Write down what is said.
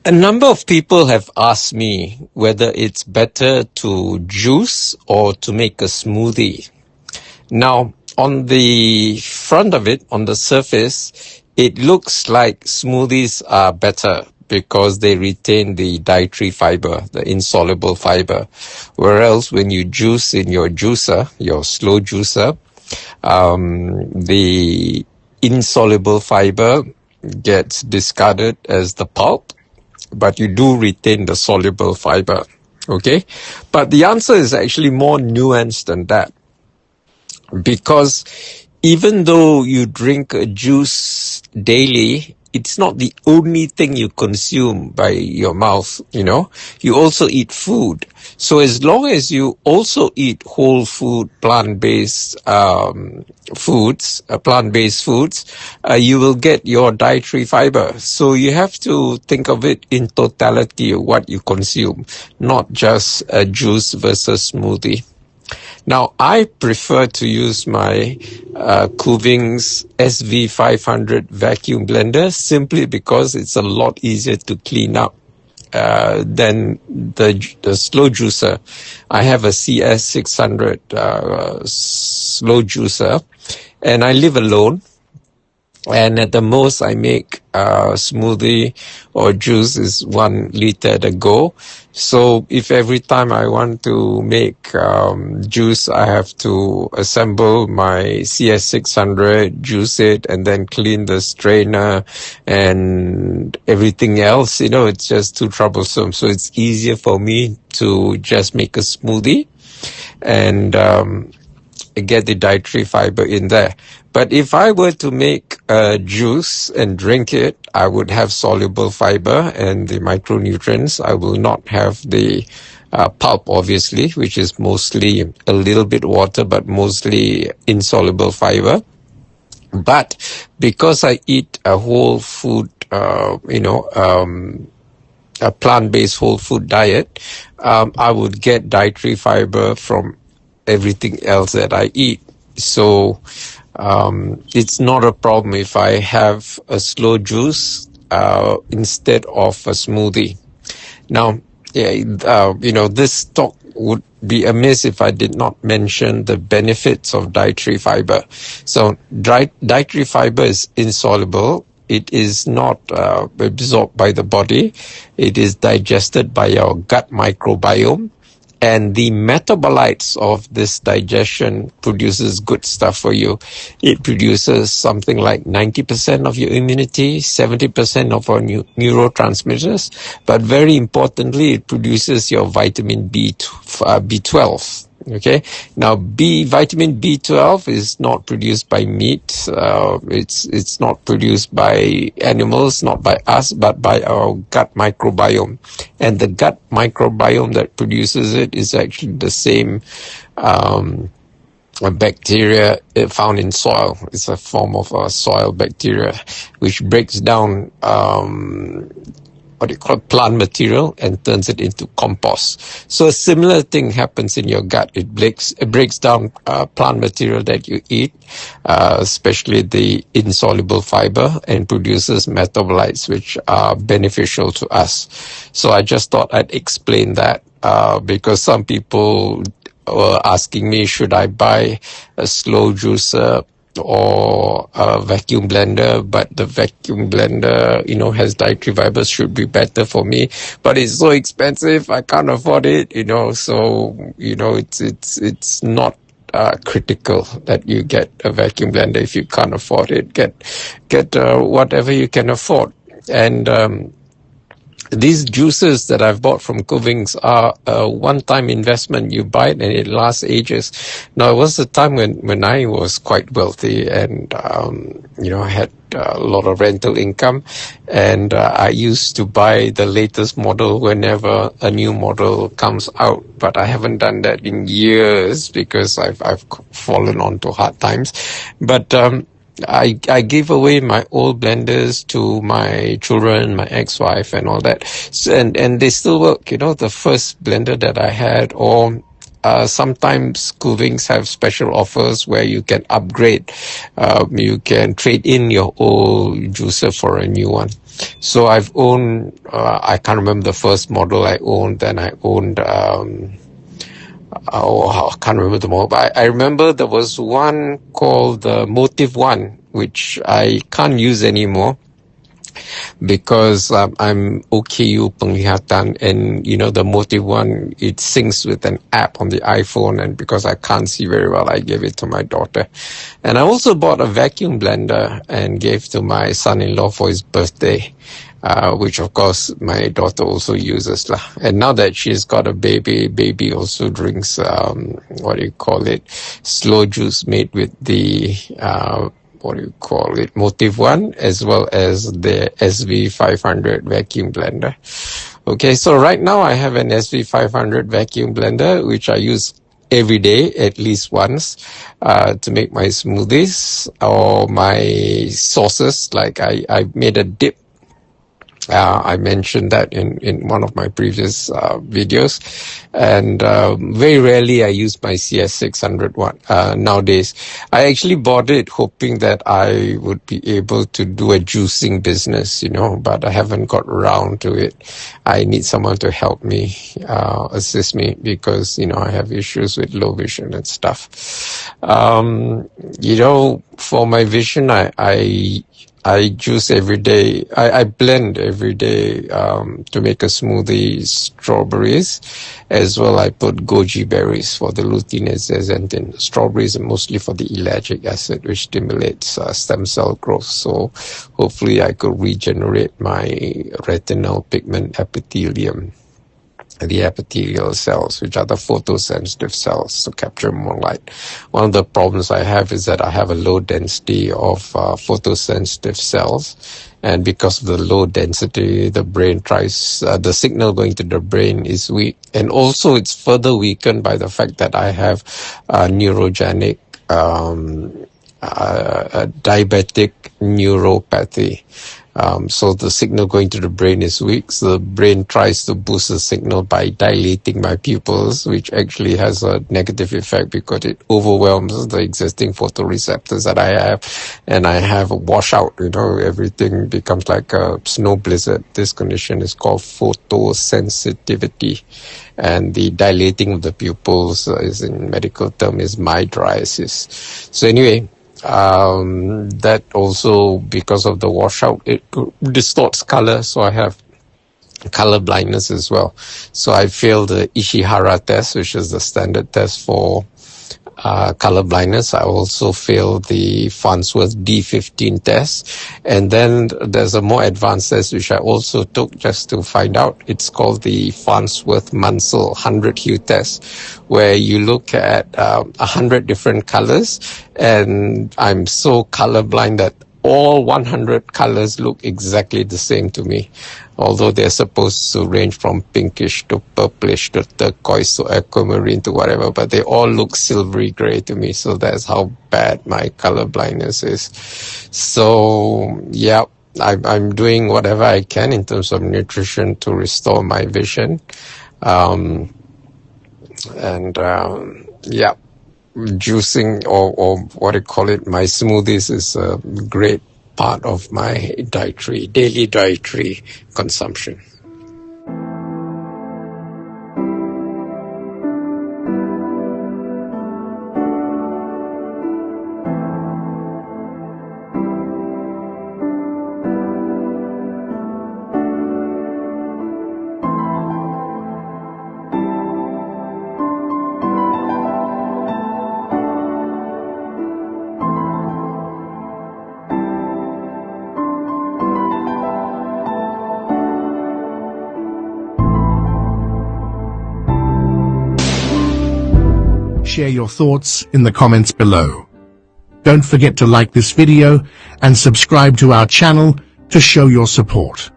A number of people have asked me whether it's better to juice or to make a smoothie. Now, on the front of it, on the surface, it looks like smoothies are better because they retain the dietary fiber, the insoluble fiber. Whereas when you juice in your juicer, your slow juicer, the insoluble fiber gets discarded as the pulp, but you do retain the soluble fiber. Okay? But the answer is actually more nuanced than that. Because even though you drink a juice daily, it's not the only thing you consume by your mouth, you know. You also eat food. So as long as you also eat whole food, plant-based foods, you will get your dietary fiber. So you have to think of it in totality of what you consume, not just a juice versus smoothie. Now, I prefer to use my Kuvings SV500 vacuum blender simply because it's a lot easier to clean up than the slow juicer. I have a CS600 slow juicer, and I live alone. And at the most, I make smoothie or juice is 1 liter at a go. So if every time I want to make juice, I have to assemble my CS600, juice it, and then clean the strainer and everything else, you know, it's just too troublesome. So it's easier for me to just make a smoothie and get the dietary fiber in there. But if I were to make juice and drink it, I would have soluble fiber and the micronutrients. I will not have the pulp, obviously, which is mostly a little bit water, but mostly insoluble fiber. But because I eat a whole food, a plant-based whole food diet, I would get dietary fiber from everything else that I eat. So it's not a problem if I have a slow juice instead of a smoothie. Now, this talk would be amiss if I did not mention the benefits of dietary fiber. So dietary fiber is insoluble. It is not absorbed by the body. It is digested by your gut microbiome. And the metabolites of this digestion produces good stuff for you. It produces something like 90% of your immunity, 70% of our neurotransmitters, but very importantly, it produces your vitamin B12. Okay. Now, vitamin B12 is not produced by meat. It's not produced by animals, not by us, but by our gut microbiome. And the gut microbiome that produces it is actually the same bacteria found in soil. It's a form of soil bacteria, which breaks down plant material and turns it into compost. So a similar thing happens in your gut. It breaks down plant material that you eat, especially the insoluble fiber, and produces metabolites which are beneficial to us. So I just thought I'd explain that because some people were asking me, should I buy a slow juicer or a vacuum blender, but the vacuum blender, has dietary fibers, should be better for me, but it's so expensive, I can't afford it, so, it's not critical that you get a vacuum blender. If you can't afford it, get whatever you can afford. And these juices that I've bought from Kuvings are a one-time investment. You buy it and it lasts ages. Now, it was a time when I was quite wealthy and, I had a lot of rental income, and I used to buy the latest model whenever a new model comes out. But I haven't done that in years because I've fallen onto hard times. But I gave away my old blenders to my children, my ex-wife and all that. And they still work, the first blender that I had, or sometimes Kuvings have special offers where you can upgrade. You can trade in your old juicer for a new one. So I've owned, I can't remember the first model I owned. Then I owned, I can't remember the model, but I remember there was one called the Motive One, which I can't use anymore because I'm OKU penglihatan, and the Motive One, it syncs with an app on the iPhone, and because I can't see very well, I gave it to my daughter. And I also bought a vacuum blender and gave to my son-in-law for his birthday, which of course my daughter also uses lah. And now that she's got a baby also drinks slow juice made with the Motive One, as well as the SV500 vacuum blender. Okay, so right now I have an SV500 vacuum blender, which I use every day, at least once, to make my smoothies or my sauces. Like I made a dip. I mentioned that in one of my previous videos, and very rarely I use my CS600 one nowadays. I actually bought it hoping that I would be able to do a juicing business, but I haven't got around to it. I need someone to help me, assist me, because I have issues with low vision and stuff. For my vision, I juice every day. I blend every day to make a smoothie, strawberries, as well. I put goji berries for the lutein and zeaxanthin. Strawberries are mostly for the ellagic acid, which stimulates stem cell growth. So hopefully I could regenerate my retinal pigment epithelium, the epithelial cells, which are the photosensitive cells, to capture more light. One of the problems I have is that I have a low density of photosensitive cells, and because of the low density, the brain tries, the signal going to the brain is weak, and also it's further weakened by the fact that I have neurogenic diabetic neuropathy. So the signal going to the brain is weak. So the brain tries to boost the signal by dilating my pupils, which actually has a negative effect because it overwhelms the existing photoreceptors that I have. And I have a washout, everything becomes like a snow blizzard. This condition is called photosensitivity. And the dilating of the pupils is, in medical term, is mydriasis. So anyway, that also, because of the washout, it distorts color, so I have color blindness as well. So I failed the Ishihara test, which is the standard test for color blindness. I also failed the Farnsworth D15 test, and then there's a more advanced test which I also took just to find out. It's called the Farnsworth Munsell 100 hue test, where you look at 100 different colors, and I'm so colorblind that all 100 colors look exactly the same to me, although they're supposed to range from pinkish to purplish to turquoise to aquamarine to whatever, but they all look silvery gray to me. So that's how bad my color blindness is. So yeah, I'm doing whatever I can in terms of nutrition to restore my vision. Juicing or what I call it, my smoothies is a great part of my daily dietary consumption. Share your thoughts in the comments below. Don't forget to like this video and subscribe to our channel to show your support.